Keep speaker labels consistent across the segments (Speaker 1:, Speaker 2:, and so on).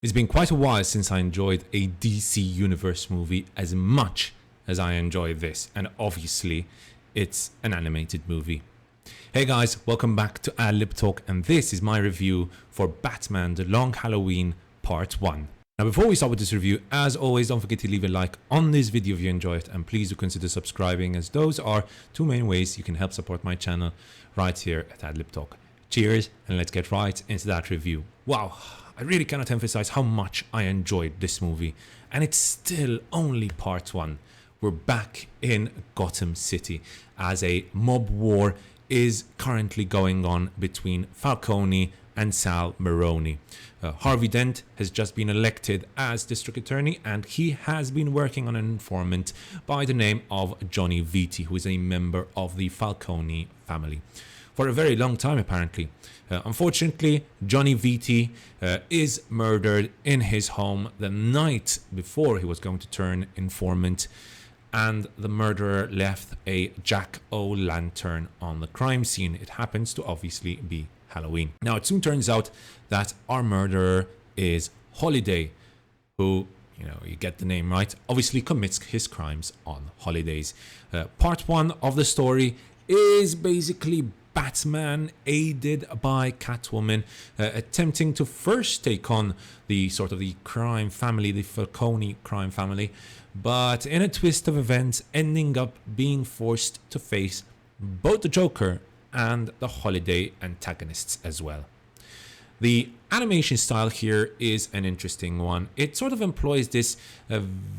Speaker 1: It's been quite a while since I enjoyed a DC Universe movie as much as I enjoyed this, and obviously, it's an animated movie. Hey guys, welcome back to Ad Talk, and this is my review for Batman The Long Halloween Part 1. Now, before we start with this review, as always, don't forget to leave a like on this video if you enjoy it, and please do consider subscribing, as those are two main ways you can help support my channel right here at Ad Talk. Cheers, and let's get right into that review. Wow, I really cannot emphasize how much I enjoyed this movie, and it's still only part 1. We're back in Gotham City as a mob war is currently going on between Falcone and Sal Maroni. Harvey Dent has just been elected as district attorney, and he has been working on an informant by the name of Johnny Vitti, who is a member of the Falcone family for a very long time, apparently. Unfortunately, Johnny Vitti is murdered in his home the night before he was going to turn informant, and the murderer left a jack-o'-lantern on the crime scene. It happens to obviously be Halloween. Now, it soon turns out that our murderer is Holiday, who, you get the name right, obviously commits his crimes on holidays. Part 1 of the story is basically Batman, aided by Catwoman, attempting to first take on the crime family, the Falcone crime family, but in a twist of events, ending up being forced to face both the Joker and the Holiday antagonists as well. The animation style here is an interesting one. It sort of employs this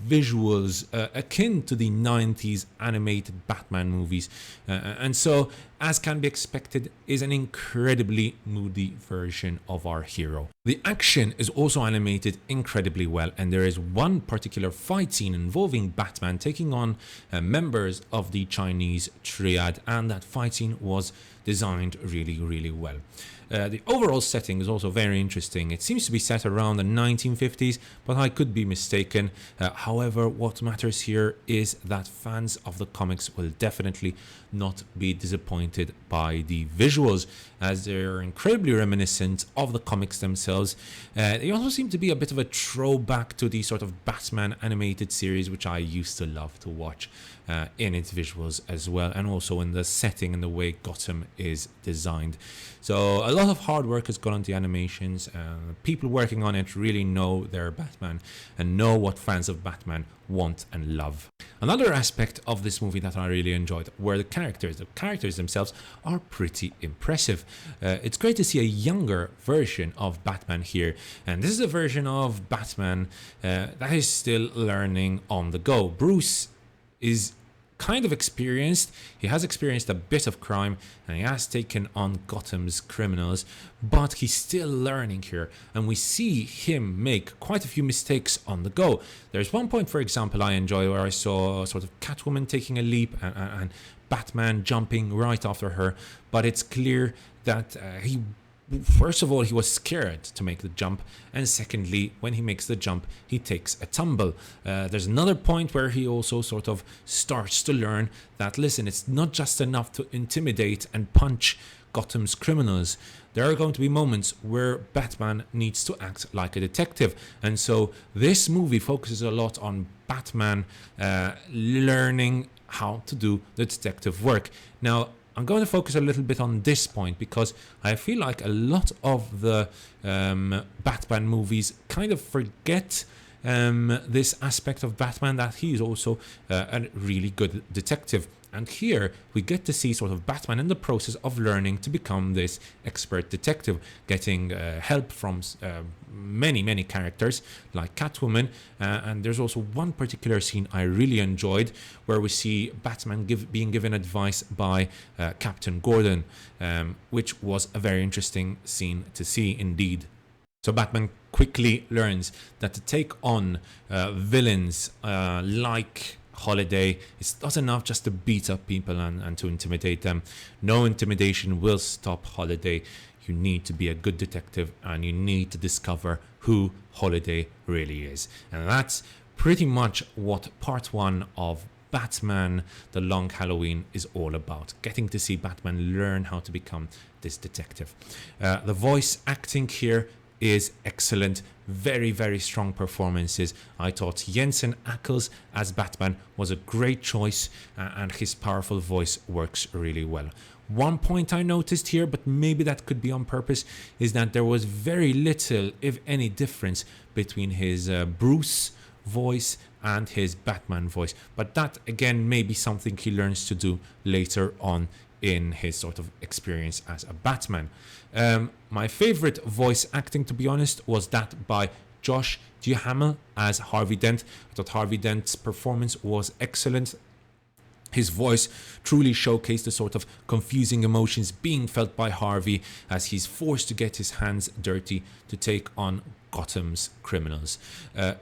Speaker 1: visuals akin to the 90s animated Batman movies, and so, as can be expected, is an incredibly moody version of our hero. The action is also animated incredibly well, and there is one particular fight scene involving Batman taking on members of the Chinese triad, and that fight scene was designed really well. The overall setting is also very interesting. It seems to be set around the 1950s, but I could be mistaken. However, what matters here is that fans of the comics will definitely not be disappointed by the visuals, as they're incredibly reminiscent of the comics themselves. They also seem to be a bit of a throwback to the sort of Batman animated series, which I used to love to watch, in its visuals as well, and also in the setting and the way Gotham is designed. So a lot of hard work has gone into the animations. People working on it really know their Batman and know what fans of Batman want and love. Another aspect of this movie that I really enjoyed were the characters. The characters themselves are pretty impressive. It's great to see a younger version of Batman here, and this is a version of Batman that is still learning on the go. Bruce is kind of experienced. He has experienced a bit of crime, and he has taken on Gotham's criminals, but he's still learning here, and we see him make quite a few mistakes on the go. There's one point, for example, I enjoy where I saw sort of Catwoman taking a leap and Batman jumping right after her, but it's clear that first of all, he was scared to make the jump, and secondly, when he makes the jump, he takes a tumble. There's another point where he also sort of starts to learn that, listen, it's not just enough to intimidate and punch Gotham's criminals. There are going to be moments where Batman needs to act like a detective, and so this movie focuses a lot on Batman learning how to do the detective work. Now, I'm going to focus a little bit on this point because I feel like a lot of the Batman movies kind of forget this aspect of Batman, that he is also a really good detective. And here we get to see sort of Batman in the process of learning to become this expert detective, getting help from many characters like Catwoman. And there's also one particular scene I really enjoyed where we see Batman being given advice by Captain Gordon, which was a very interesting scene to see indeed. So Batman quickly learns that to take on villains like Holiday, it's not enough just to beat up people and to intimidate them. No intimidation will stop Holiday. You need to be a good detective, and you need to discover who Holiday really is. And that's pretty much what part 1 of Batman The Long Halloween is all about. Getting to see Batman learn how to become this detective. The voice acting here is excellent. Very, very strong performances. I thought Jensen Ackles as Batman was a great choice, and his powerful voice works really well. One point I noticed here, but maybe that could be on purpose, is that there was very little, if any, difference between his Bruce voice and his Batman voice. But that, again, may be something he learns to do later on in his sort of experience as a Batman. My favorite voice acting, to be honest, was that by Josh Duhamel as Harvey Dent. I thought Harvey Dent's performance was excellent. His voice truly showcased the sort of confusing emotions being felt by Harvey as he's forced to get his hands dirty to take on Gotham's criminals.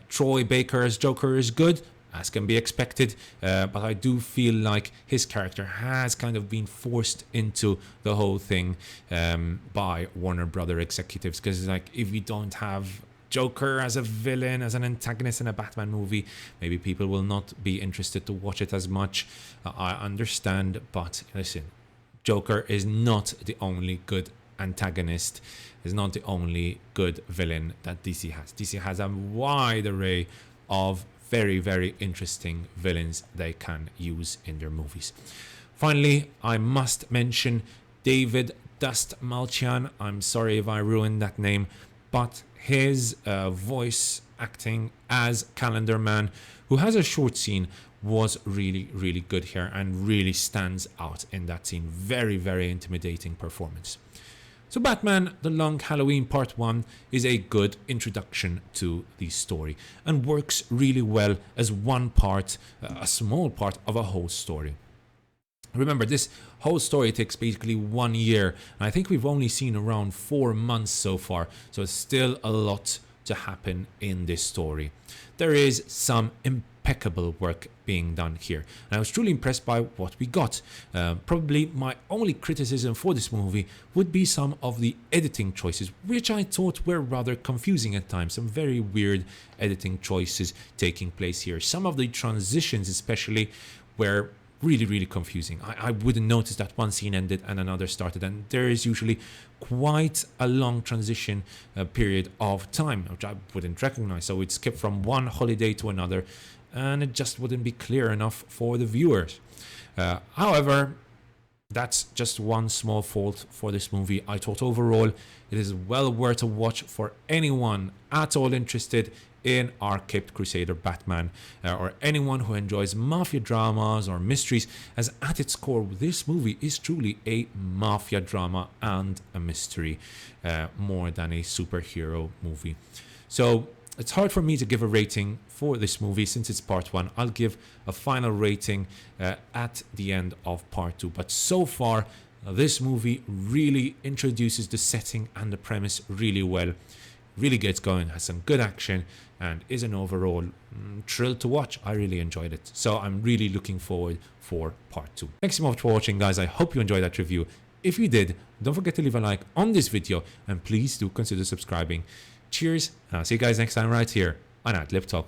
Speaker 1: Troy Baker as Joker is good, as can be expected, but I do feel like his character has kind of been forced into the whole thing by Warner Brother executives, because like, if we don't have Joker as a villain, as an antagonist in a Batman movie, maybe people will not be interested to watch it as much. I understand, but listen, Joker is not the only good antagonist, is not the only good villain that DC has. DC has a wide array of very, very interesting villains they can use in their movies. Finally, I must mention David Dastmalchian. I'm sorry if I ruined that name, but his voice acting as Calendar Man, who has a short scene, was really, really good here and really stands out in that scene. Very, very intimidating performance. So Batman, The Long Halloween Part 1 is a good introduction to the story and works really well as one part, a small part of a whole story. Remember, this whole story takes basically 1 year, and I think we've only seen around 4 months so far, so it's still a lot to happen in this story. There is some impeccable work being done here, and I was truly impressed by what we got. Probably my only criticism for this movie would be some of the editing choices, which I thought were rather confusing at times. Some very weird editing choices taking place here. Some of the transitions especially were really, really confusing. I wouldn't notice that one scene ended and another started, and there is usually quite a long transition period of time, which I wouldn't recognize. So we'd skip from one holiday to another, and it just wouldn't be clear enough for the viewers. However, that's just one small fault for this movie. I thought overall it is well worth a watch for anyone at all interested in our Caped Crusader Batman, or anyone who enjoys mafia dramas or mysteries, as at its core this movie is truly a mafia drama and a mystery, more than a superhero movie. So it's hard for me to give a rating for this movie since it's part 1. I'll give a final rating at the end of part 2, but so far this movie really introduces the setting and the premise really well, really gets going, has some good action, and is an overall thrill to watch. I really enjoyed it, so I'm really looking forward for part 2. Thanks so much for watching, guys. I hope you enjoyed that review. If you did, don't forget to leave a like on this video, and please do consider subscribing. Cheers, and I'll see you guys next time right here on AdLib Talk.